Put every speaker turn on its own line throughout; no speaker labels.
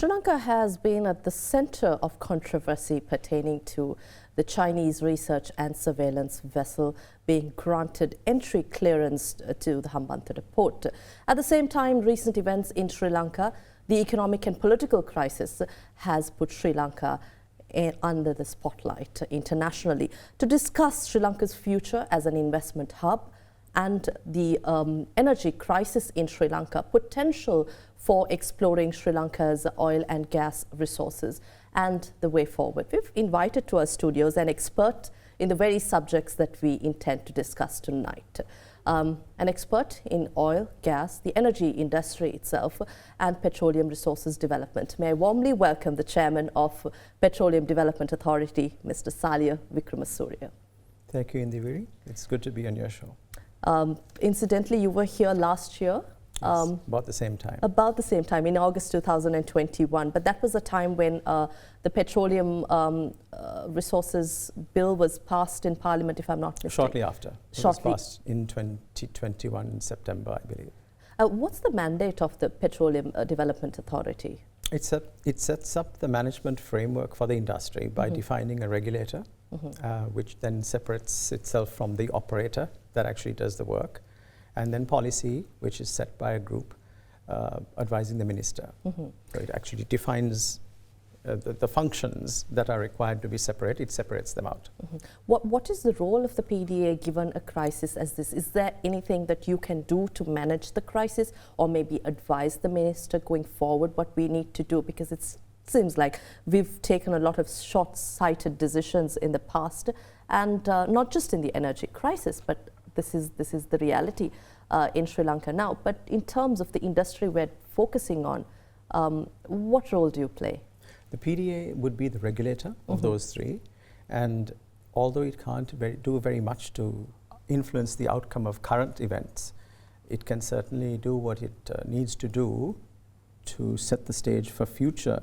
Sri Lanka has been at the center of controversy pertaining to the Chinese research and surveillance vessel being granted entry clearance to the Hambantota port. At the same time, recent events in Sri Lanka, the economic and political crisis has put Sri Lanka under the spotlight internationally. To discuss Sri Lanka's future as an investment hub and the energy crisis in Sri Lanka, potential for exploring Sri Lanka's oil and gas resources and the way forward, we've invited to our studios an expert in the very subjects that we intend to discuss tonight. An expert in oil, gas, the energy industry itself, and petroleum resources development. May I warmly welcome the Chairman of Petroleum Development Authority, Mr. Saliya Wickramasuriya.
Thank you, Indeewari. It's good to be on your show.
Incidentally, you were here last year.
Yes, about the same time.
About the same time, in August 2021. But that was a time when the Petroleum Resources Bill was passed in Parliament, if I'm not mistaken.
Shortly after. It was passed in 2021, in September, I believe.
What's the mandate of the Petroleum Development Authority?
It sets up the management framework for the industry by defining a regulator, which then separates itself from the operator that actually does the work, and then policy, which is set by a group advising the minister. So it actually defines the functions that are required to be separate. It separates them out.
What is the role of the PDA given a crisis as this? Is there anything that you can do to manage the crisis, or maybe advise the minister going forward what we need to do? Because it seems like we've taken a lot of short-sighted decisions in the past, and not just in the energy crisis, but this is the reality in Sri Lanka now. But in terms of the industry we're focusing on, what role do you play?
The PDA would be the regulator of those three, and although it can't do very much to influence the outcome of current events, it can certainly do what it needs to do to set the stage for future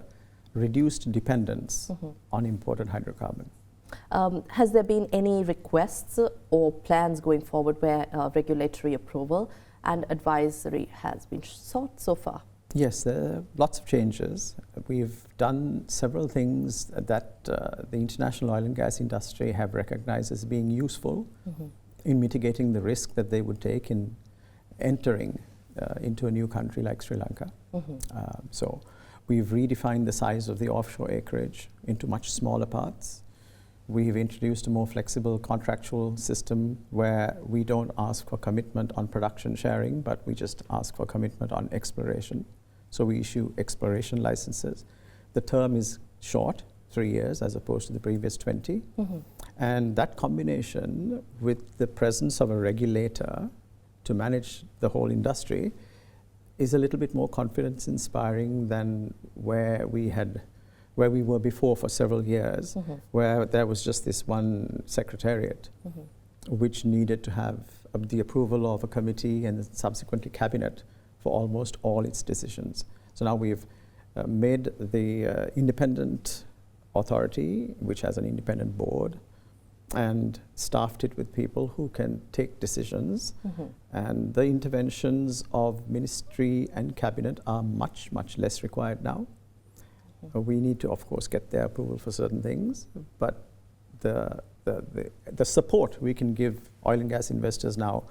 reduced dependence on imported hydrocarbon.
Has there been any requests or plans going forward where regulatory approval and advisory has been sought so far?
Yes, there are lots of changes. We've done several things that the international oil and gas industry have recognized as being useful in mitigating the risk that they would take in entering into a new country like Sri Lanka. So we've redefined the size of the offshore acreage into much smaller parts. We've introduced a more flexible contractual system where we don't ask for commitment on production sharing, but we just ask for commitment on exploration. So we issue exploration licenses. The term is short, 3 years, as opposed to the previous 20. And that combination with the presence of a regulator to manage the whole industry is a little bit more confidence inspiring than where we were before for several years, where there was just this one secretariat, which needed to have the approval of a committee and subsequently cabinet for almost all its decisions. So now we've made the independent authority, which has an independent board, and staffed it with people who can take decisions. And the interventions of ministry and cabinet are much, much less required now. We need to, of course, get their approval for certain things, but the support we can give oil and gas investors now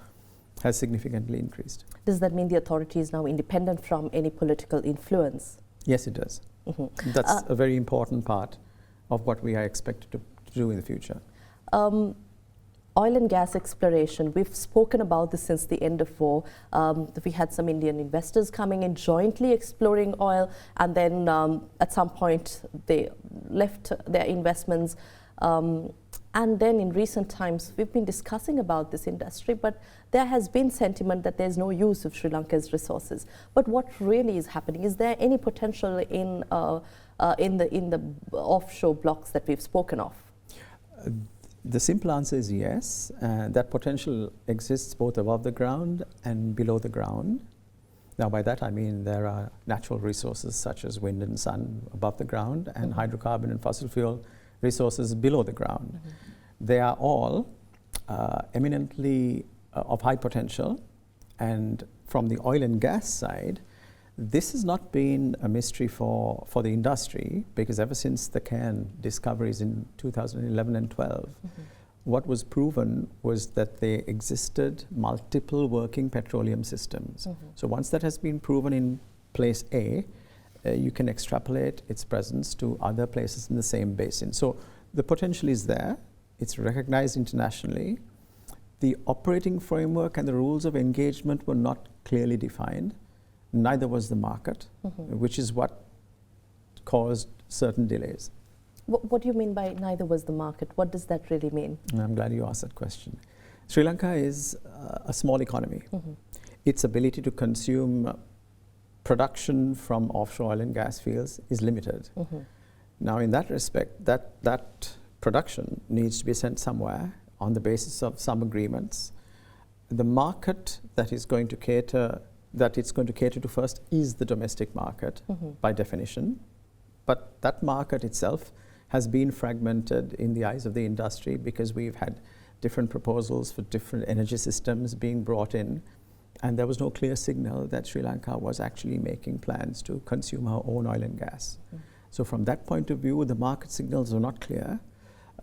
has significantly increased.
Does that mean the authority is now independent from any political influence?
Yes, it does. That's a very important part of what we are expected to do in the future.
Oil and gas exploration, we've spoken about this since the end of war. We had some Indian investors coming in jointly exploring oil, and then at some point they left their investments. And then in recent times, we've been discussing about this industry, but there has been sentiment that there's no use of Sri Lanka's resources. But what really is happening? Is there any potential in the offshore blocks that we've spoken of?
The simple answer is yes. That potential exists both above the ground and below the ground. Now, by that I mean there are natural resources such as wind and sun above the ground, and hydrocarbon and fossil fuel resources below the ground. They are all eminently of high potential, and from the oil and gas side, This has not been a mystery for the industry, because ever since the Cairn discoveries in 2011 and 12, what was proven was that there existed multiple working petroleum systems. So once that has been proven in place A, you can extrapolate its presence to other places in the same basin. So the potential is there. It's recognized internationally. The operating framework and the rules of engagement were not clearly defined. Neither was the market, which is what caused certain delays.
What do you mean by neither was the market? What does that really mean?
I'm glad you asked that question. Sri Lanka is a small economy. Its ability to consume production from offshore oil and gas fields is limited. Now, in that respect, that production needs to be sent somewhere on the basis of some agreements. The market that it's going to cater to first is the domestic market by definition. But that market itself has been fragmented in the eyes of the industry, because we've had different proposals for different energy systems being brought in, and there was no clear signal that Sri Lanka was actually making plans to consume our own oil and gas. So from that point of view, the market signals are not clear.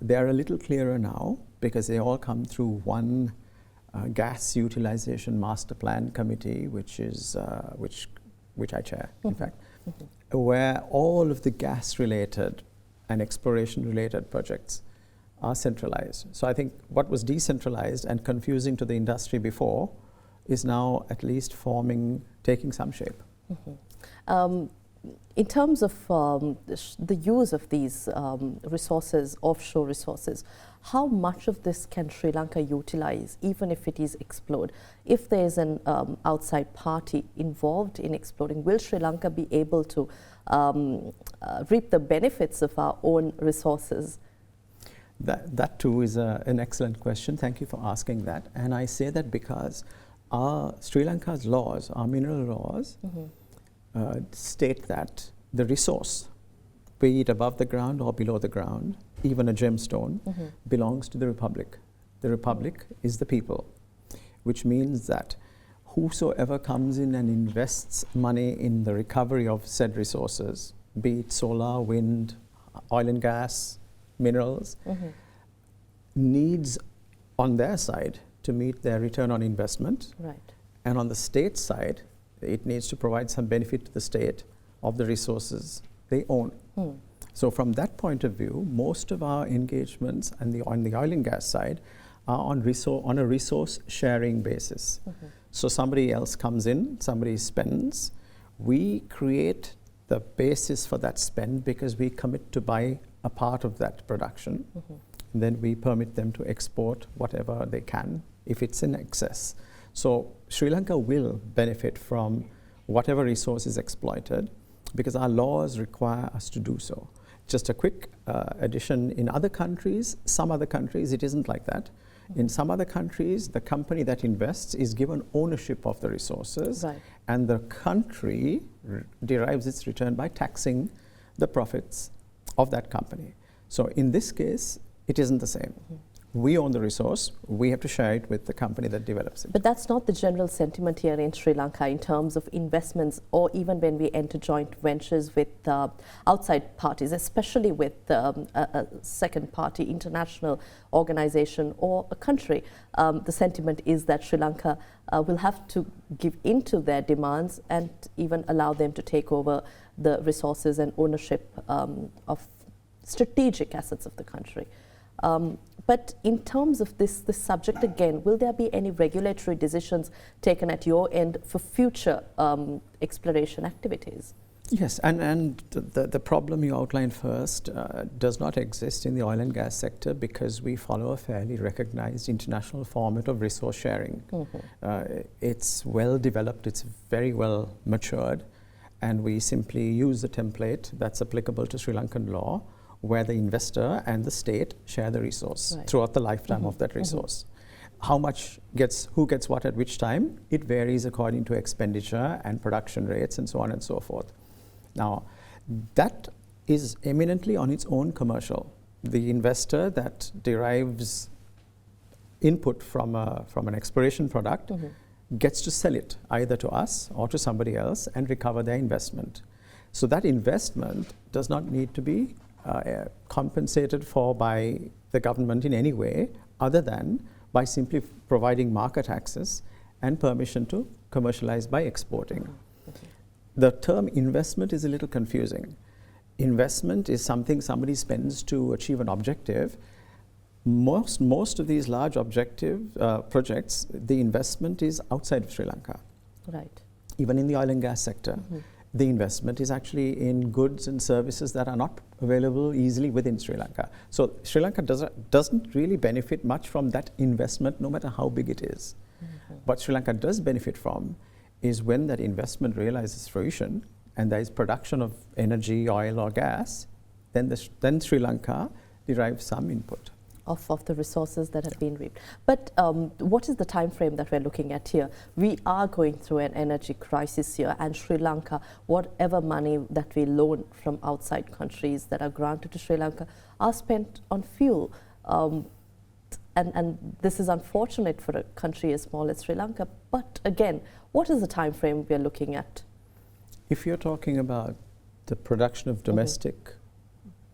They are a little clearer now, because they all come through one gas utilization master plan committee, which I chair, in fact, where all of the gas-related and exploration-related projects are centralized. So I think what was decentralized and confusing to the industry before is now at least taking some shape.
In terms of the use of these resources, offshore resources, how much of this can Sri Lanka utilize, even if it is explored? If there is an outside party involved in exploring, will Sri Lanka be able to reap the benefits of our own resources?
That too is an excellent question. Thank you for asking that. And I say that because Sri Lanka's laws, our mineral laws, state that the resource, be it above the ground or below the ground, even a gemstone, belongs to the Republic. The Republic is the people, which means that whosoever comes in and invests money in the recovery of said resources, be it solar, wind, oil and gas, minerals, needs on their side to meet their return on investment.
Right.
And on the state side, it needs to provide some benefit to the state of the resources they own. So from that point of view, most of our engagements on the oil and gas side are on a resource sharing basis. So somebody else comes in, somebody spends, we create the basis for that spend because we commit to buy a part of that production. Then we permit them to export whatever they can if it's in excess. So Sri Lanka will benefit from whatever resource is exploited because our laws require us to do so. Just a quick addition, in other countries, some other countries, it isn't like that. In some other countries, the company that invests is given ownership of the resources, and the country derives its return by taxing the profits of that company. So in this case, it isn't the same. We own the resource, we have to share it with the company that develops it.
But that's not the general sentiment here in Sri Lanka in terms of investments, or even when we enter joint ventures with outside parties, especially with a second party, international organization or a country. The sentiment is that Sri Lanka will have to give in to their demands and even allow them to take over the resources and ownership of strategic assets of the country. But in terms of this subject again, will there be any regulatory decisions taken at your end for future exploration activities?
Yes, and the problem you outlined first does not exist in the oil and gas sector because we follow a fairly recognized international format of resource sharing. It's well developed, it's very well matured, and we simply use the template that's applicable to Sri Lankan law, where the investor and the state share the resource throughout the lifetime of that resource. How much who gets what at which time, it varies according to expenditure and production rates and so on and so forth. Now, that is eminently on its own commercial. The investor that derives input from an exploration product gets to sell it either to us or to somebody else and recover their investment. So that investment does not need to be compensated for by the government in any way other than by simply providing market access and permission to commercialize by exporting. The term investment is a little confusing. Investment is something somebody spends to achieve an objective. Most of these large objective projects, the investment is outside of Sri Lanka.
Right.
Even in the oil and gas sector, the investment is actually in goods and services that are not available easily within Sri Lanka. So Sri Lanka doesn't really benefit much from that investment, no matter how big it is. What Sri Lanka does benefit from is when that investment realizes fruition and there is production of energy, oil or gas, then Sri Lanka derives some input.
Of the resources that have been reaped. But what is the time frame that we're looking at here? We are going through an energy crisis here, and Sri Lanka, whatever money that we loan from outside countries that are granted to Sri Lanka are spent on fuel. And this is unfortunate for a country as small as Sri Lanka. But again, what is the time frame we're looking at?
If you're talking about the production of domestic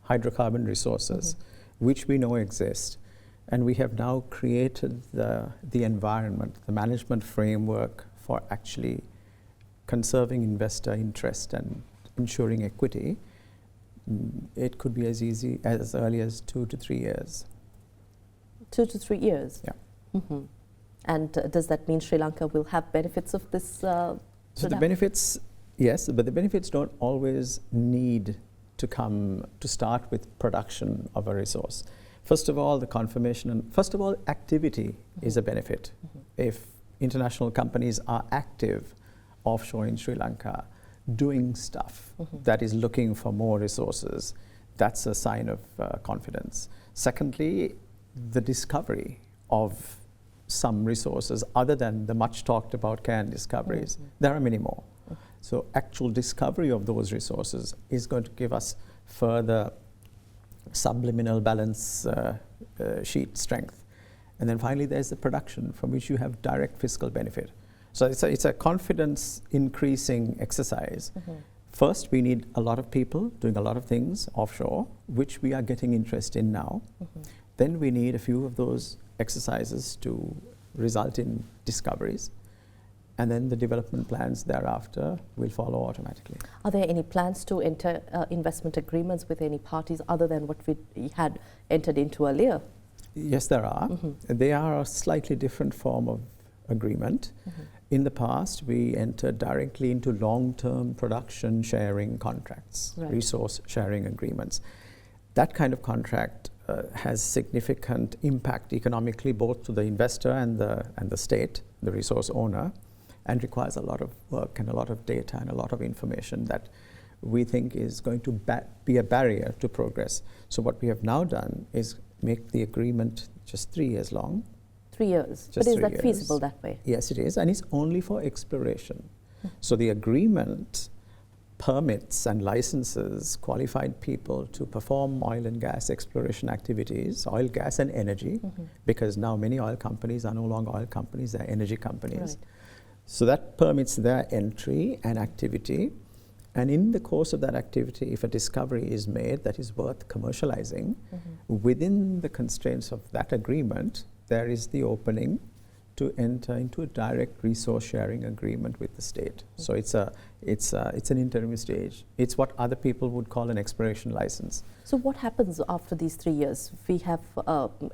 hydrocarbon resources, which we know exist, and we have now created the environment, the management framework for actually conserving investor interest and ensuring equity, it could be as early as 2 to 3 years.
2 to 3 years?
Yeah.
And does that mean Sri Lanka will have benefits of this?
So the benefits, yes, but the benefits don't always need to start with production of a resource. First of all, the confirmation, and first of all, activity is a benefit. If international companies are active offshore in Sri Lanka, doing stuff that is looking for more resources, that's a sign of confidence. Secondly, the discovery of some resources other than the much talked about cairn discoveries. There are many more. So actual discovery of those resources is going to give us further subliminal balance sheet strength. And then finally, there's the production from which you have direct fiscal benefit. So it's a confidence increasing exercise. First, we need a lot of people doing a lot of things offshore, which we are getting interest in now. Then we need a few of those exercises to result in discoveries. And then the development plans thereafter will follow automatically. Are
there any plans to enter investment agreements with any parties other than what we had entered into earlier?
Yes, there are. They are a slightly different form of agreement. In the past, we entered directly into long-term production sharing contracts, resource sharing agreements. That kind of contract has significant impact economically, both to the investor and the state, the resource owner, and requires a lot of work and a lot of data and a lot of information that we think is going to be a barrier to progress. So what we have now done is make the agreement just 3 years long.
3 years? But is that feasible that way?
Yes, it is, and it's only for exploration. So the agreement permits and licenses qualified people to perform oil and gas exploration activities, oil, gas and energy, because now many oil companies are no longer oil companies, they're energy companies. So that permits their entry and activity. And in the course of that activity, if a discovery is made that is worth commercializing, within the constraints of that agreement, there is the opening to enter into a direct resource sharing agreement with the state. So it's an interim stage. It's what other people would call an exploration license.
So what happens after these 3 years? We have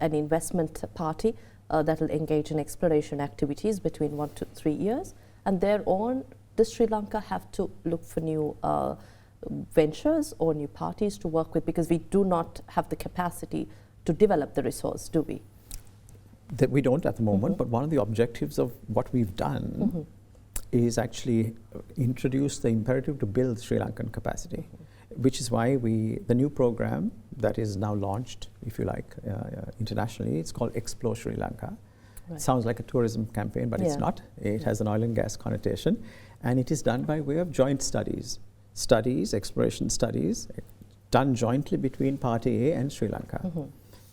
an investment party that will engage in exploration activities between 1 to 3 years, and thereon does Sri Lanka have to look for new ventures or new parties to work with, because we do not have the capacity to develop the resource, do we?
That we don't at the moment, but one of the objectives of what we've done is actually introduce the imperative to build Sri Lankan capacity, which is why the new program that is now launched, if you like, internationally, it's called Explore Sri Lanka. It sounds like a tourism campaign, but it's not. It has an oil and gas connotation, and it is done by way of joint studies, exploration studies, done jointly between Party A and Sri Lanka.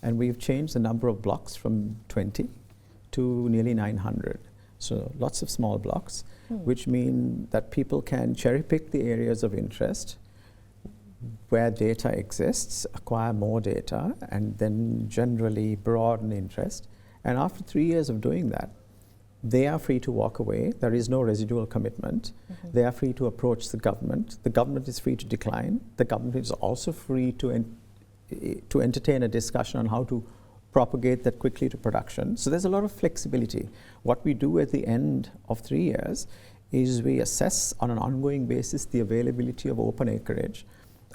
And we've changed the number of blocks from 20 to nearly 900. So lots of small blocks, which mean that people can cherry pick the areas of interest where data exists, acquire more data, and then generally broaden interest. And after 3 years of doing that, they are free to walk away. There is no residual commitment. They are free to approach the government. The government is free to decline. The government is also free to entertain a discussion on how to propagate that quickly to production. So there's a lot of flexibility. What we do at the end of 3 years is we assess on an ongoing basis the availability of open acreage,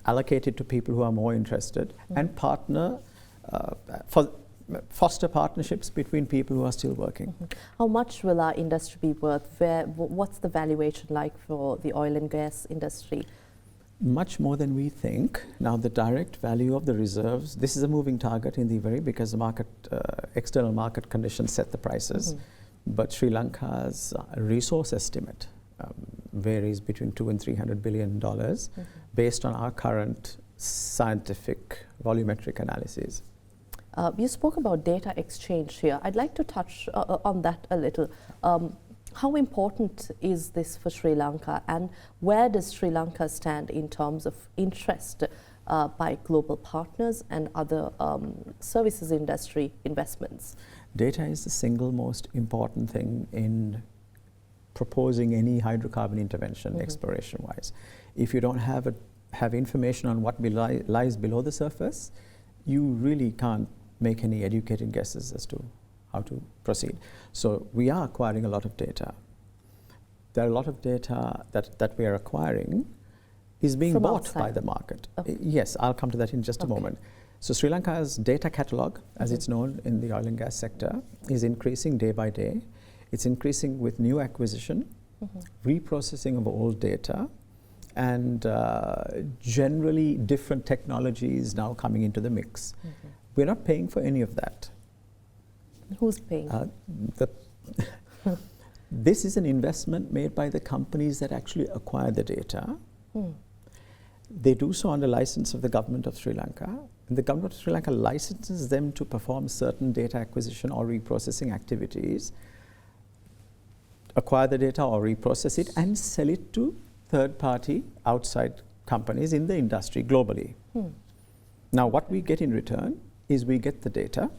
allocate it to people who are more interested, and partner foster partnerships between people who are still working.
How much will our industry be worth? What's the valuation like for the oil and gas industry?
Much more than we think. Now, the direct value of the reserves, this is a moving target in the very, because the market, external market conditions set the prices. But Sri Lanka's resource estimate varies between $200 and $300 billion based on our current scientific volumetric analyses.
You spoke about data exchange here. I'd like to touch on that a little. How important is this for Sri Lanka, and where does Sri Lanka stand in terms of interest by global partners and other services industry investments?
Data is the single most important thing in proposing any hydrocarbon intervention exploration-wise. If you don't have information on what lies below the surface, you really can't make any educated guesses as to how to proceed. So we are acquiring a lot of data. There are a lot of data that we are acquiring is being bought by the market. Yes, I'll come to that in just a moment. So Sri Lanka's data catalog, as it's known in the oil and gas sector, is increasing day by day. It's increasing with new acquisition, reprocessing of old data, and generally different technologies now coming into the mix. We're not paying for any of that.
Who's paying?
This is an investment made by the companies that actually acquire the data. They do so under license of the government of Sri Lanka. And the government of Sri Lanka licenses them to perform certain data acquisition or reprocessing activities, acquire the data or reprocess it, and sell it to third-party outside companies in the industry globally. Now, what we get in return is we get the data,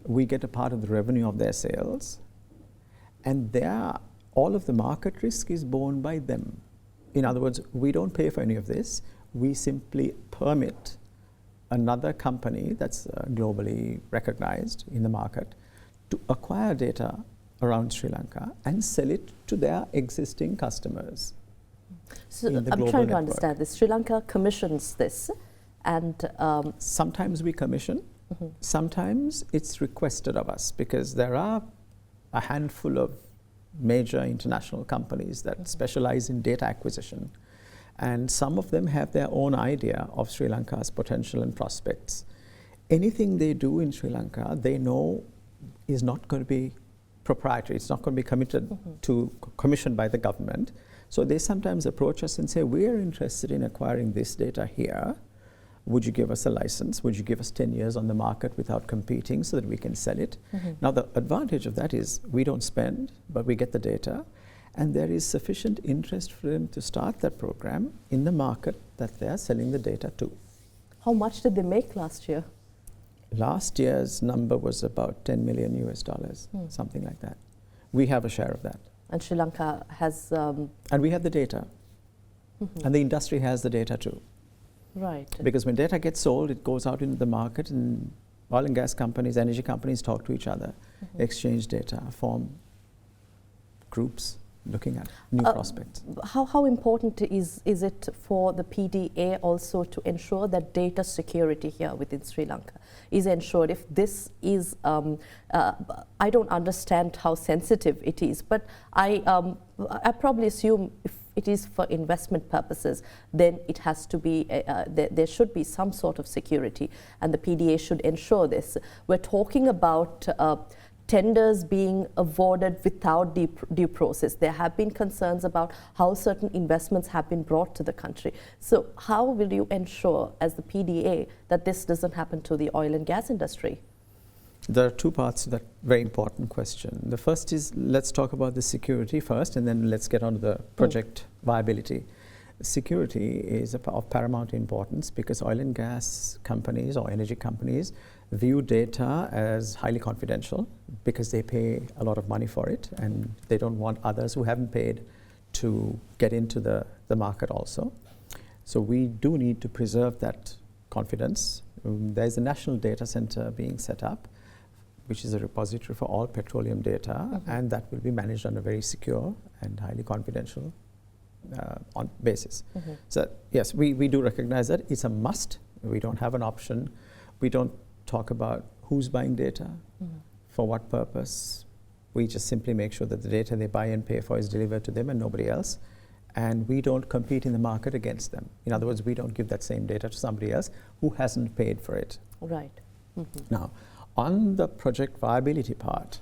we get a part of the revenue of their sales, and all of the market risk is borne by them. In other words, we don't pay for any of this. We simply permit another company that's globally recognized in the market to acquire data around Sri Lanka and sell it to their existing customers.
So I'm trying to understand this. Sri Lanka commissions this, and
sometimes we commission, sometimes it's requested of us, because there are a handful of major international companies that specialize in data acquisition, and some of them have their own idea of Sri Lanka's potential and prospects. Anything they do in Sri Lanka, they know is not going to be proprietary. It's not going to be commissioned by the government. So they sometimes approach us and say, we are interested in acquiring this data here. Would you give us a license? Would you give us 10 years on the market without competing so that we can sell it? Now, the advantage of that is we don't spend, but we get the data, and there is sufficient interest for them to start that program in the market that they are selling the data to.
How much did they make last year?
Last year's number was about $10 million US, something like that. We have a share of that.
And Sri Lanka has...
And we have the data. And the industry has the data too.
Right.
Because when data gets sold, it goes out into the market, and oil and gas companies, energy companies talk to each other, exchange data, form groups looking at new prospects.
How important is it for the PDA also to ensure that data security here within Sri Lanka is ensured? If this is, I don't understand how sensitive it is, but I probably assume if it is for investment purposes, then it has to be, there should be some sort of security, and the PDA should ensure this. We're talking about tenders being awarded without due process. There have been concerns about how certain investments have been brought to the country. So how will you ensure, as the PDA, that this doesn't happen to the oil and gas industry?
There are two parts to that very important question. The first is, let's talk about the security first, and then let's get on to the project viability. Security is of paramount importance because oil and gas companies or energy companies view data as highly confidential because they pay a lot of money for it, and they don't want others who haven't paid to get into the market also. So we do need to preserve that confidence. There's a national data center being set up, which is a repository for all petroleum data, and that will be managed on a very secure and highly confidential on basis. So yes, we do recognize that it's a must. We don't have an option. We don't talk about who's buying data, for what purpose. We just simply make sure that the data they buy and pay for is delivered to them and nobody else. And we don't compete in the market against them. In other words, we don't give that same data to somebody else who hasn't paid for it.
Right.
Now, on the project viability part,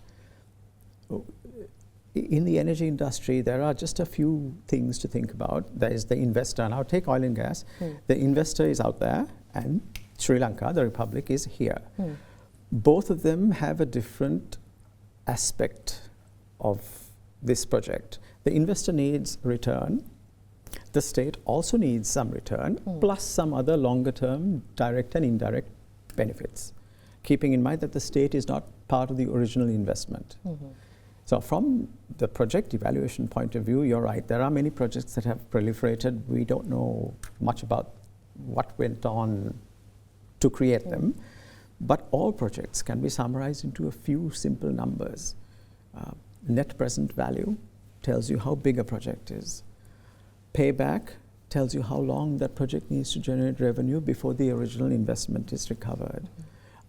in the energy industry, there are just a few things to think about. There is the investor. Now, take oil and gas. The investor is out there, and Sri Lanka, the Republic, is here. Both of them have a different aspect of this project. The investor needs return. The state also needs some return, plus some other longer-term direct and indirect benefits, keeping in mind that the state is not part of the original investment. So from the project evaluation point of view, you're right. There are many projects that have proliferated. We don't know much about what went on to create them. But all projects can be summarized into a few simple numbers. Net present value tells you how big a project is. Payback tells you how long that project needs to generate revenue before the original investment is recovered.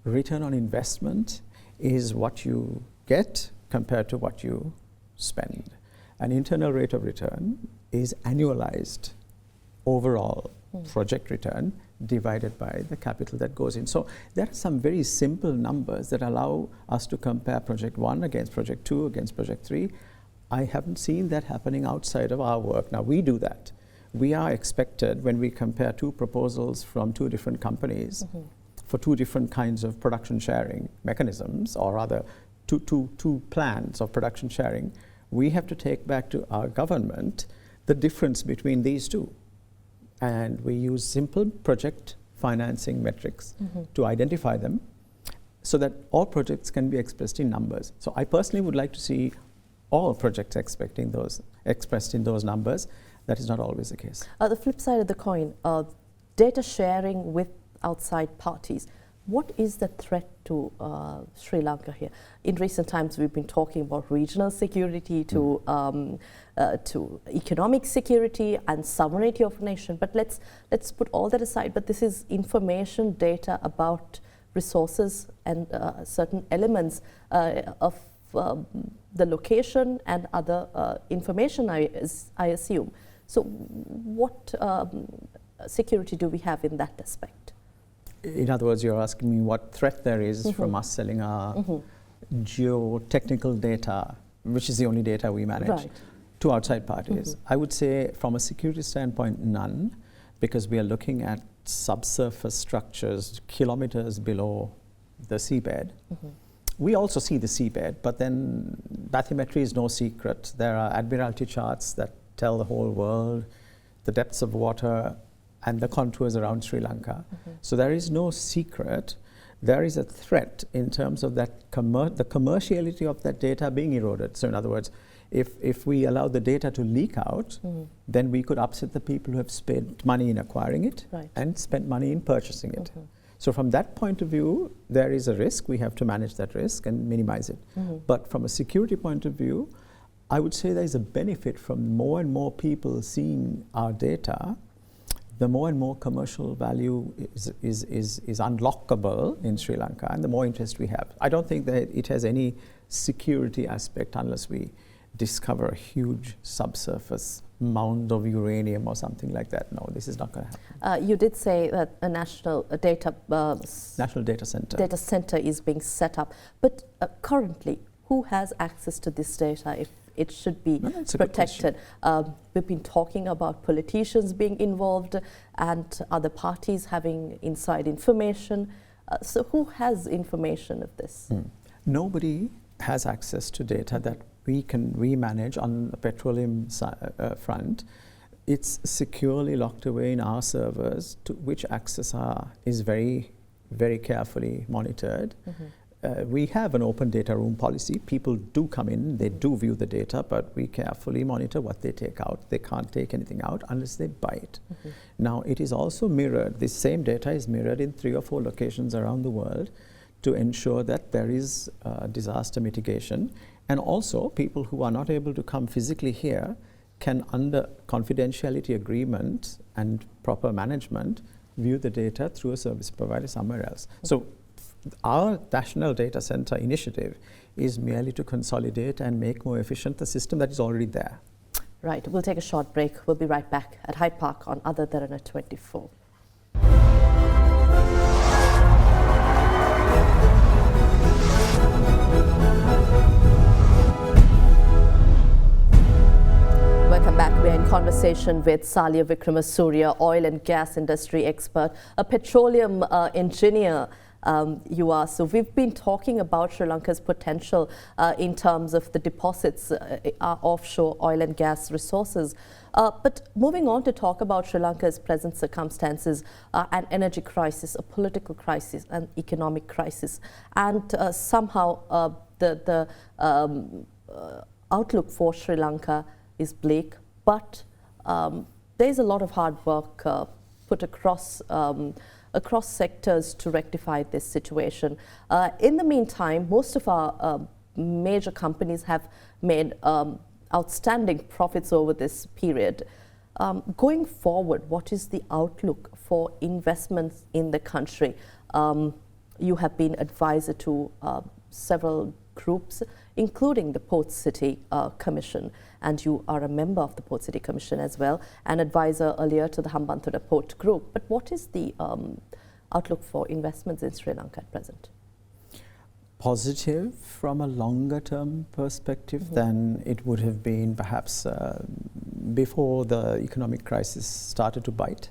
Return on investment is what you get compared to what you spend. An internal rate of return is annualized overall project return divided by the capital that goes in. So there are some very simple numbers that allow us to compare project 1 against project 2 against project 3. I haven't seen that happening outside of our work. Now, we do that. We are expected, when we compare two proposals from two different companies for two different kinds of production sharing mechanisms, or rather two plans of production sharing, we have to take back to our government the difference between these two. And we use simple project financing metrics to identify them so that all projects can be expressed in numbers. So I personally would like to see all projects expressed in those numbers. That is not always the case.
The flip side of the coin, data sharing with outside parties. What is the threat to Sri Lanka here? In recent times, we've been talking about regional security to economic security and sovereignty of a nation. But let's put all that aside. But this is information, data about resources and certain elements of the location and other information, I assume. So what security do we have in that aspect?
In other words, you're asking me what threat there is from us selling our geotechnical data, which is the only data we manage, to outside parties. I would say from a security standpoint, none, because we are looking at subsurface structures kilometers below the seabed. We also see the seabed, but then bathymetry is no secret. There are admiralty charts that tell the whole world the depths of water and the contours around Sri Lanka. So there is no secret. There is a threat in terms of that the commerciality of that data being eroded. So in other words, if we allow the data to leak out, then we could upset the people who have spent money in acquiring it and spent money in purchasing it. So from that point of view, there is a risk. We have to manage that risk and minimize it. But from a security point of view, I would say there is a benefit from more and more people seeing our data. The more and more commercial value is unlockable in Sri Lanka, and the more interest we have. I don't think that it has any security aspect unless we discover a huge subsurface mound of uranium or something like that. No, this is not going to happen.
You did say that a national data center is being set up, but currently, who has access to this data if it should be protected? We've been talking about politicians being involved and other parties having inside information. So who has information of this?
Nobody has access to data that we manage on the petroleum front. It's securely locked away in our servers, to which access is very, very carefully monitored. We have an open data room policy. People do come in, they do view the data, but we carefully monitor what they take out. They can't take anything out unless they buy it. Now, it is also mirrored, this same data is mirrored in 3 or 4 locations around the world to ensure that there is disaster mitigation. And also, people who are not able to come physically here can, under confidentiality agreement and proper management, view the data through a service provider somewhere else. So our National Data Center initiative is merely to consolidate and make more efficient the system that is already there.
Right, we'll take a short break. We'll be right back at Hydepark on AdaDerana 24. Welcome back. We're in conversation with Saliya Wickramasuriya, oil and gas industry expert, a petroleum engineer. You are. So we've been talking about Sri Lanka's potential in terms of the deposits, offshore oil and gas resources. But moving on to talk about Sri Lanka's present circumstances, an energy crisis, a political crisis, an economic crisis, and somehow the outlook for Sri Lanka is bleak, but there is a lot of hard work put across sectors to rectify this situation. In the meantime, most of our major companies have made outstanding profits over this period. Going forward, what is the outlook for investments in the country? You have been advisor to several groups, including the Port City Commission, and you are a member of the Port City Commission as well, and advisor earlier to the Hambantota Port Group. But what is the outlook for investments in Sri Lanka at present?
Positive from a longer term perspective than it would have been perhaps before the economic crisis started to bite.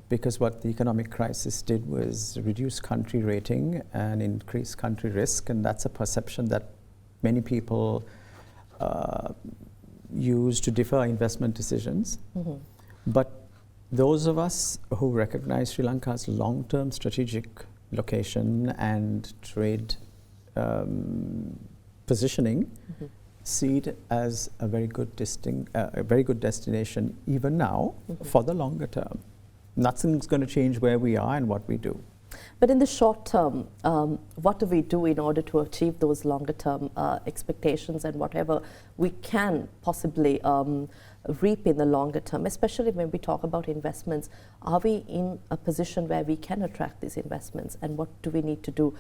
Because what the economic crisis did was reduce country rating and increase country risk, and that's a perception that many people use to defer investment decisions. But those of us who recognize Sri Lanka's long-term strategic location and trade positioning see it as a very good destination even now for the longer term. Nothing's going to change where we are and what we do.
But in the short term, what do we do in order to achieve those longer term expectations and whatever we can possibly reap in the longer term, especially when we talk about investments? Are we in a position where we can attract these investments, and what do we need to do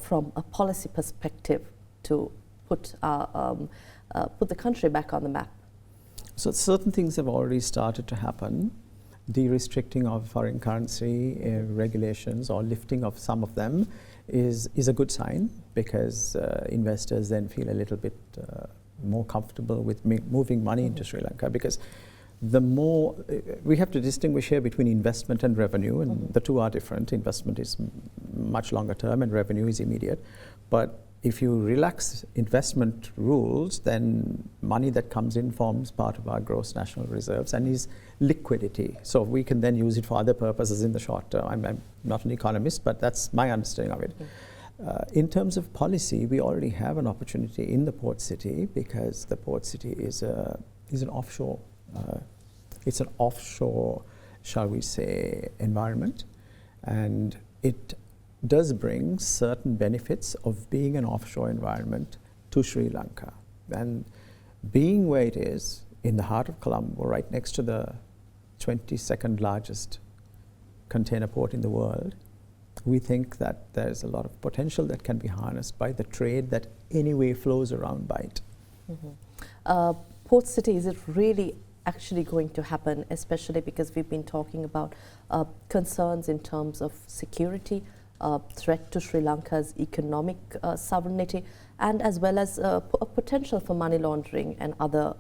from a policy perspective to put the country back on the map?
So certain things have already started to happen. De-restricting of foreign currency regulations or lifting of some of them is a good sign, because investors then feel a little bit more comfortable with moving money into Sri Lanka, because the more we have to distinguish here between investment and revenue, and the two are different. Investment is much longer term and revenue is immediate. But if you relax investment rules, then money that comes in forms part of our gross national reserves and is liquidity. So we can then use it for other purposes in the short term. I'm not an economist, but that's my understanding of it. In terms of policy, we already have an opportunity in the port city, because the port city is an offshore, it's an offshore, shall we say, environment, and it does bring certain benefits of being an offshore environment to Sri Lanka. And being where it is, in the heart of Colombo, right next to the 22nd largest container port in the world, we think that there's a lot of potential that can be harnessed by the trade that anyway flows around by it.
Port City, is it really actually going to happen, especially because we've been talking about concerns in terms of security, threat to Sri Lanka's economic sovereignty, and as well as a potential for money laundering and other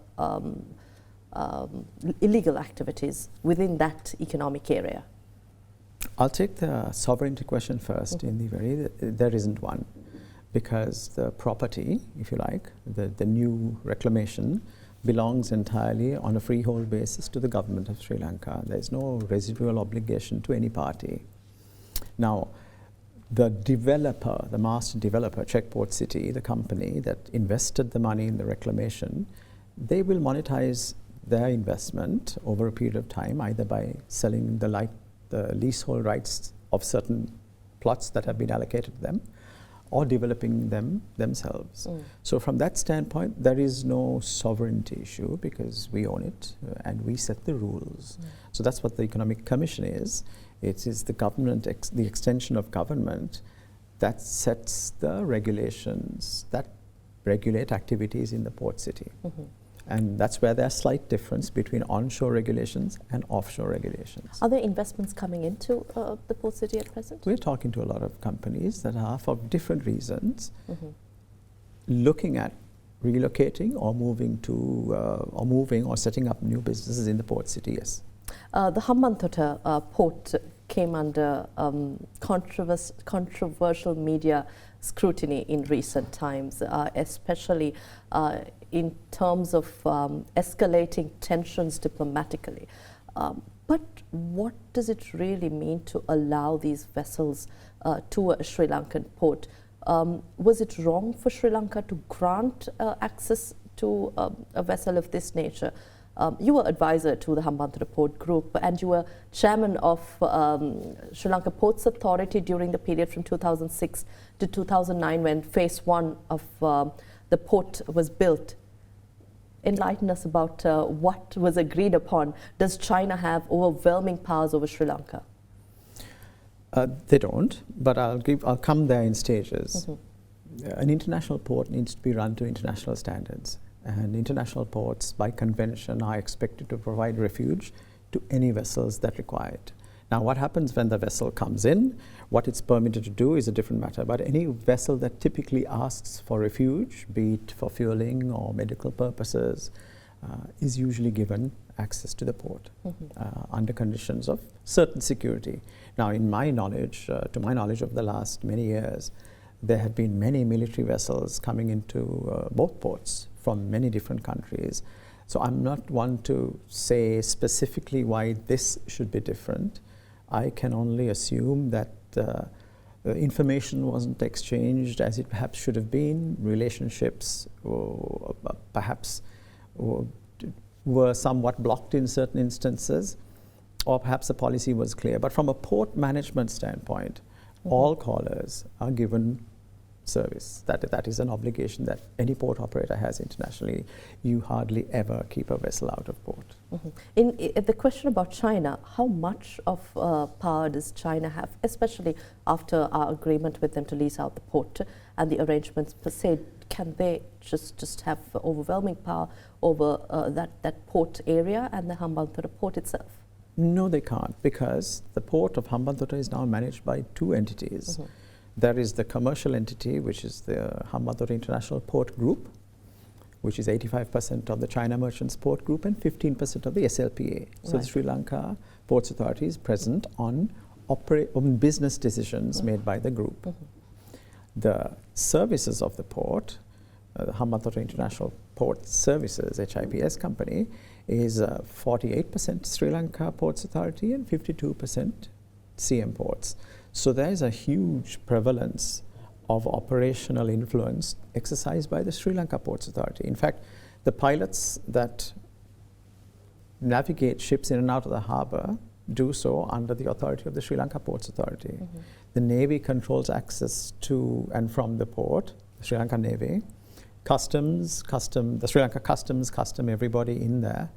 illegal activities within that economic area?
I'll take the sovereignty question first. Indeewari, there isn't one, because the property, if you like, the new reclamation belongs entirely on a freehold basis to the government of Sri Lanka. There's no residual obligation to any party. Now, the developer, the master developer, Checkport City, the company that invested the money in the reclamation, they will monetize their investment over a period of time, either by selling the leasehold rights of certain plots that have been allocated to them, or developing them themselves. So from that standpoint, there is no sovereignty issue, because we own it and we set the rules. So that's what the Economic Commission is. It is the government, the extension of government, that sets the regulations that regulate activities in the port city. And that's where there's slight difference between onshore regulations and offshore regulations.
Are there investments coming into the port city at present?
We're talking to a lot of companies that are, for different reasons, looking at relocating or moving or setting up new businesses in the port city, yes.
The Hambantota port came under controversial media scrutiny in recent times, especially in terms of escalating tensions diplomatically. But what does it really mean to allow these vessels to a Sri Lankan port? Was it wrong for Sri Lanka to grant access to a vessel of this nature? You were advisor to the Hambantota Port Group, and you were chairman of Sri Lanka Ports Authority during the period from 2006 to 2009, when phase 1 of the port was built. Enlighten us about what was agreed upon. Does China have overwhelming powers over Sri Lanka?
They don't, but I'll come there in stages. An international port needs to be run to international standards. And international ports, by convention, are expected to provide refuge to any vessels that require it. Now, what happens when the vessel comes in, what it's permitted to do is a different matter. But any vessel that typically asks for refuge, be it for fueling or medical purposes, is usually given access to the port under conditions of certain security. Now, in my knowledge, to my knowledge of the last many years, there have been many military vessels coming into both ports from many different countries. So I'm not one to say specifically why this should be different. I can only assume that information wasn't exchanged as it perhaps should have been. Relationships perhaps were somewhat blocked in certain instances, or perhaps the policy was clear. But from a port management standpoint, all callers are given service. That is an obligation that any port operator has internationally. You hardly ever keep a vessel out of port. In
the question about China, how much of power does China have, especially after our agreement with them to lease out the port and the arrangements per se? Can they just have overwhelming power over that port area and the Hambantota port itself?
No, they can't, because the port of Hambantota is now managed by two entities. There is the commercial entity, which is the Hambantota International Port Group, which is 85% of the China Merchants Port Group and 15% of the SLPA. So the Sri Lanka Ports Authority is present on business decisions made by the group. The services of the port, the Hambantota International Port Services, HIPS company, is 48% Sri Lanka Ports Authority and 52% CM Ports. So there is a huge prevalence of operational influence exercised by the Sri Lanka Ports Authority. In fact, the pilots that navigate ships in and out of the harbour do so under the authority of the Sri Lanka Ports Authority. The Navy controls access to and from the port, the Sri Lanka Navy. The Sri Lanka Customs, everybody in there.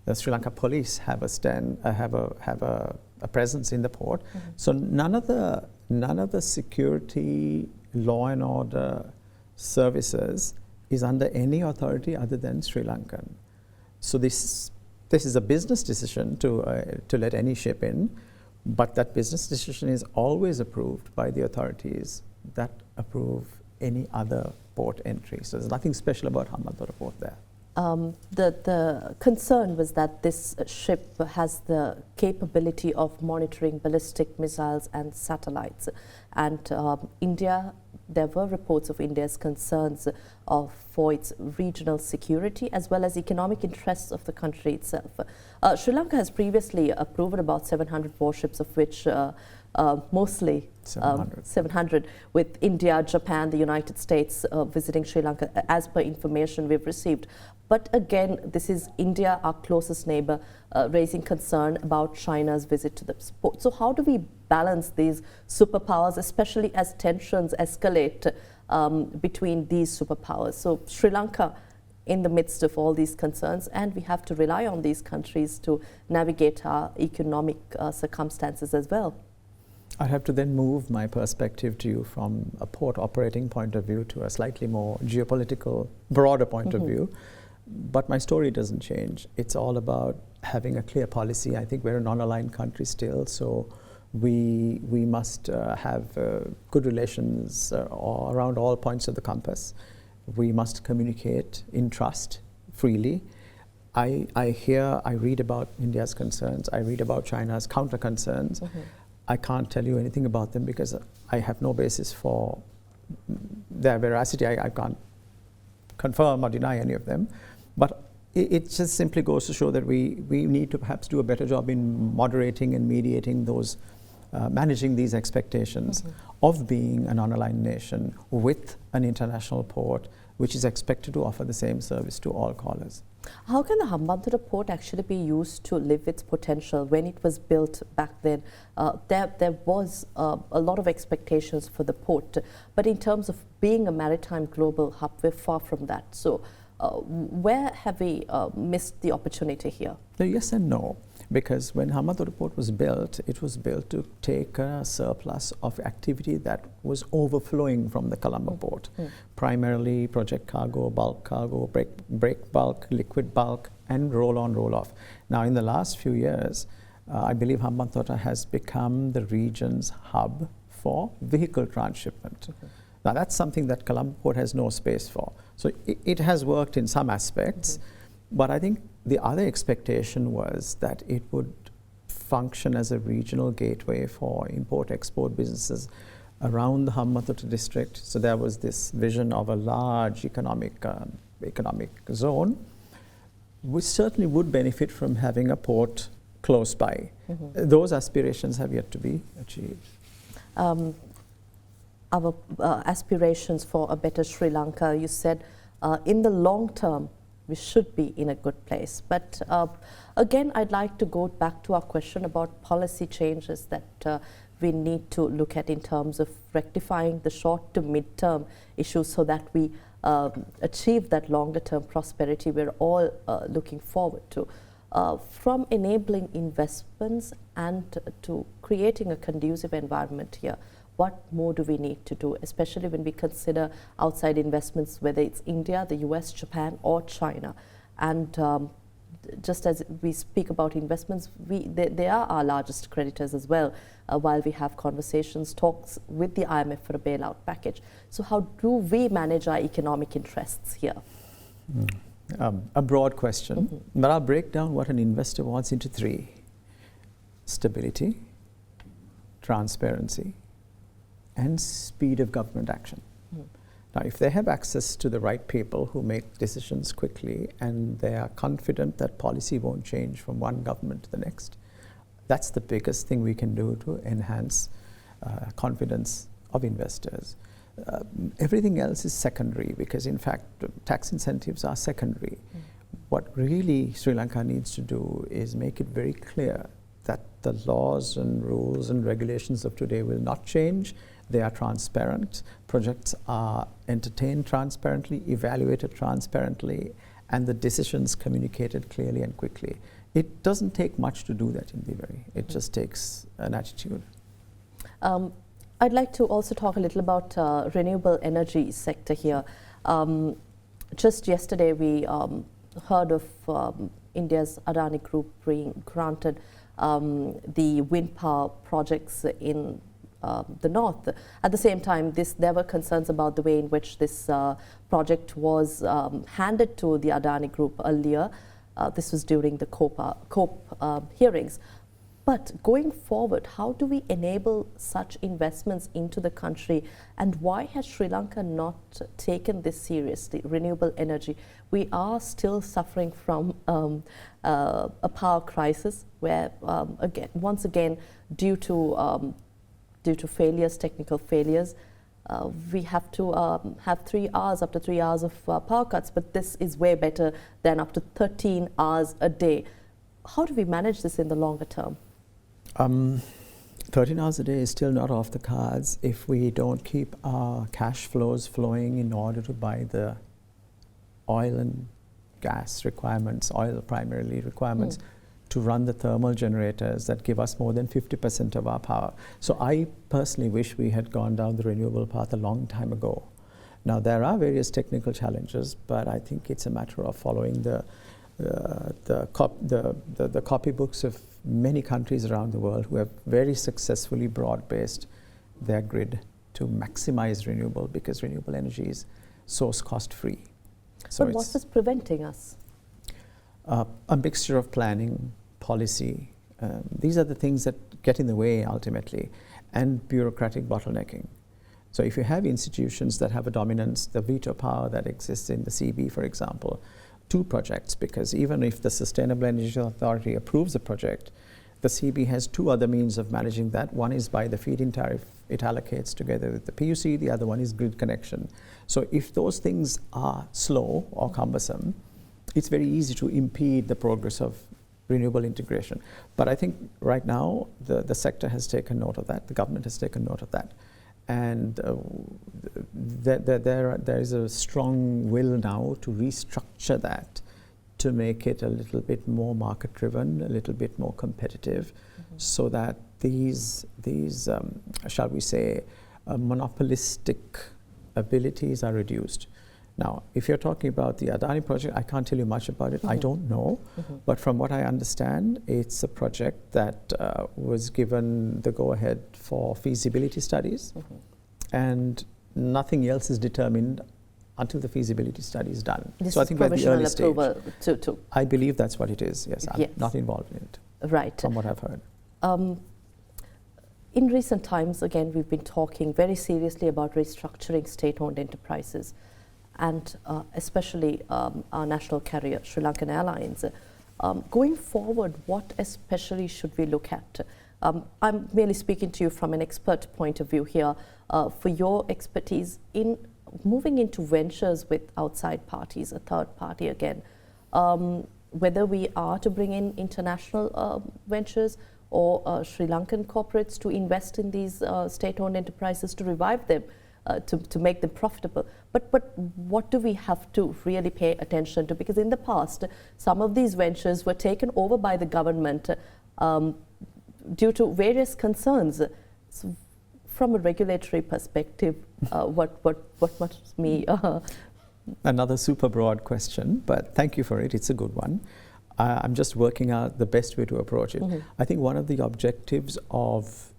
The Sri Lanka Police have a presence in the port. So none of the security, law and order services is under any authority other than Sri Lankan. So this is a business decision to let any ship in, but that business decision is always approved by the authorities that approve any other port entry. So there's nothing special about Hambantota Port there.
The concern was that this ship has the capability of monitoring ballistic missiles and satellites. And India, there were reports of India's concerns for its regional security as well as economic interests of the country itself. Sri Lanka has previously approved about 700 warships, of which mostly 700, with India, Japan, the United States visiting Sri Lanka, as per information we've received. But again, this is India, our closest neighbor, raising concern about China's visit to the port. So how do we balance these superpowers, especially as tensions escalate between these superpowers? So Sri Lanka in the midst of all these concerns, and we have to rely on these countries to navigate our economic circumstances as well.
I have to then move my perspective to you from a port operating point of view to a slightly more geopolitical, broader point of view. But my story doesn't change. It's all about having a clear policy. I think we're a non-aligned country still, so we must have good relations around all points of the compass. We must communicate in trust, freely. I read about India's concerns. I read about China's counter concerns. I can't tell you anything about them because I have no basis for their veracity. I can't confirm or deny any of them. But it just simply goes to show that we need to perhaps do a better job in moderating and mediating those, managing these expectations of being a non-aligned nation with an international port which is expected to offer the same service to all callers.
How can the Hambantota port actually be used to live its potential? When it was built back then, there was a lot of expectations for the port, but in terms of being a maritime global hub, we're far from that. So where have we missed the opportunity here?
Yes and no, because when Hambantota port was built, it was built to take a surplus of activity that was overflowing from the Colombo port, primarily project cargo, break bulk, liquid bulk, and roll-on, roll-off. Now, in the last few years, I believe Hambantota has become the region's hub for vehicle transshipment. Now, that's something that Colombo port has no space for. So it has worked in some aspects, but I think the other expectation was that it would function as a regional gateway for import-export businesses around the Hambantota district. So there was this vision of a large economic zone, which certainly would benefit from having a port close by. Those aspirations have yet to be achieved.
Our aspirations for a better Sri Lanka, you said in the long term, we should be in a good place. But again, I'd like to go back to our question about policy changes that we need to look at in terms of rectifying the short to mid-term issues so that we achieve that longer-term prosperity we're all looking forward to. From enabling investments and to creating a conducive environment here, what more do we need to do, especially when we consider outside investments, whether it's India, the US, Japan, or China? And just as we speak about investments, they are our largest creditors as well, while we have conversations, talks with the IMF for a bailout package. So how do we manage our economic interests here?
A broad question, but I'll break down what an investor wants into three: stability, transparency, and speed of government action. Now, if they have access to the right people who make decisions quickly and they are confident that policy won't change from one government to the next, that's the biggest thing we can do to enhance confidence of investors. Everything else is secondary because, in fact, tax incentives are secondary. What really Sri Lanka needs to do is make it very clear that the laws and rules and regulations of today will not change. They are transparent. Projects are entertained transparently, evaluated transparently, and the decisions communicated clearly and quickly. It doesn't take much to do that in Indeewari. It just takes an attitude.
I'd like to also talk a little about renewable energy sector here. Just yesterday, we heard of India's Adani Group being granted the wind power projects in the north. At the same time, there were concerns about the way in which this project was handed to the Adani Group earlier. This was during the COPE hearings. But going forward, how do we enable such investments into the country, and why has Sri Lanka not taken this seriously? Renewable energy. We are still suffering from a power crisis where, once again, due to failures, technical failures, we have to have 3 hours, up to 3 hours of power cuts, but this is way better than up to 13 hours a day. How do we manage this in the longer term?
13 hours a day is still not off the cards if we don't keep our cash flows flowing in order to buy the oil and gas requirements, oil primarily requirements, to run the thermal generators that give us more than 50% of our power. So I personally wish we had gone down the renewable path a long time ago. Now there are various technical challenges, but I think it's a matter of following the copybooks of many countries around the world who have very successfully broad-based their grid to maximize renewable, because renewable energy is source cost-free. So
but what is preventing us?
A mixture of planning, policy. These are the things that get in the way ultimately, and bureaucratic bottlenecking. So if you have institutions that have a dominance, the veto power that exists in the CB, for example, 2 projects, because even if the Sustainable Energy Authority approves a project, the CB has 2 other means of managing that. One is by the feed-in tariff it allocates together with the PUC, the other one is grid connection. So if those things are slow or cumbersome, it's very easy to impede the progress of renewable integration. But I think right now the sector has taken note of that, the government has taken note of that. And there is a strong will now to restructure that, to make it a little bit more market-driven, a little bit more competitive, so that these shall we say, monopolistic abilities are reduced. Now, if you're talking about the Adani project, I can't tell you much about it. I don't know. But from what I understand, it's a project that was given the go-ahead for feasibility studies, and nothing else is determined until the feasibility study is done.
So I think we're at the early stage.
I believe that's what it is, yes. I'm not involved in it,
right,
from what I've heard.
In recent times, again, we've been talking very seriously about restructuring state-owned enterprises, and especially our national carrier, Sri Lankan Airlines. Going forward, what especially should we look at? I'm merely speaking to you from an expert point of view here, for your expertise in moving into ventures with outside parties, a third party again, whether we are to bring in international ventures or Sri Lankan corporates to invest in these state-owned enterprises to revive them, to make them profitable. But what do we have to really pay attention to? Because in the past, some of these ventures were taken over by the government due to various concerns. So from a regulatory perspective, what must me...
Another super broad question, but thank you for it. It's a good one. I'm just working out the best way to approach it. I think one of the objectives of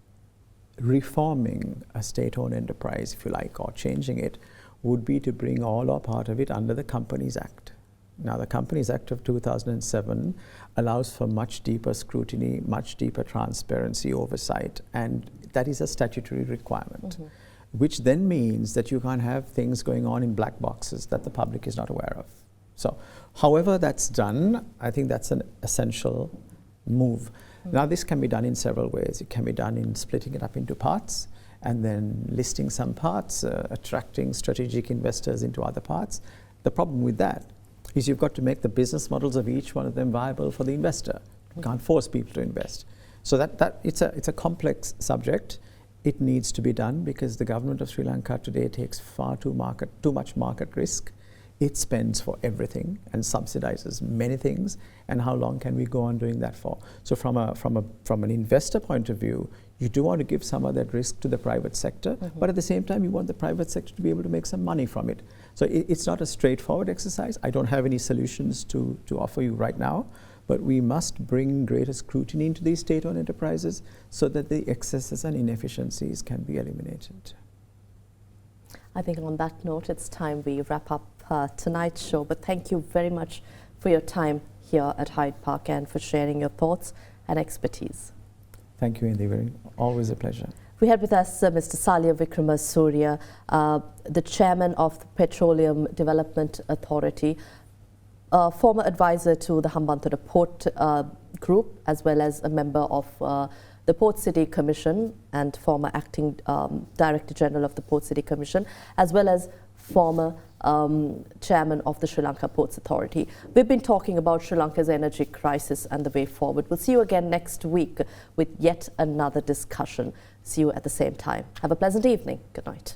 reforming a state-owned enterprise, if you like, or changing it, would be to bring all or part of it under the Companies Act. Now, the Companies Act of 2007 allows for much deeper scrutiny, much deeper transparency, oversight, and that is a statutory requirement, which then means that you can't have things going on in black boxes that the public is not aware of. So, however that's done, I think that's an essential move. Now, this can be done in several ways. It can be done in splitting it up into parts and then listing some parts, attracting strategic investors into other parts. The problem with that is you've got to make the business models of each one of them viable for the investor. You can't force people to invest. So it's a complex subject. It needs to be done because the government of Sri Lanka today takes far too much market risk. It spends for everything and subsidizes many things. And how long can we go on doing that for? So from an investor point of view, you do want to give some of that risk to the private sector, but at the same time, you want the private sector to be able to make some money from it. So it's not a straightforward exercise. I don't have any solutions to offer you right now, but we must bring greater scrutiny into these state-owned enterprises so that the excesses and inefficiencies can be eliminated.
I think on that note, it's time we wrap up tonight's show, but thank you very much for your time here at Hyde Park and for sharing your thoughts and expertise.
Thank you, Indeewari. Always a pleasure.
We had with us Mr. Saliya Wickramasuriya, the chairman of the Petroleum Development Authority, former advisor to the Hambantota Port Group, as well as a member of the Port City Commission and former acting Director General of the Port City Commission, as well as former chairman of the Sri Lanka Ports Authority. We've been talking about Sri Lanka's energy crisis and the way forward. We'll see you again next week with yet another discussion. See you at the same time. Have a pleasant evening. Good night.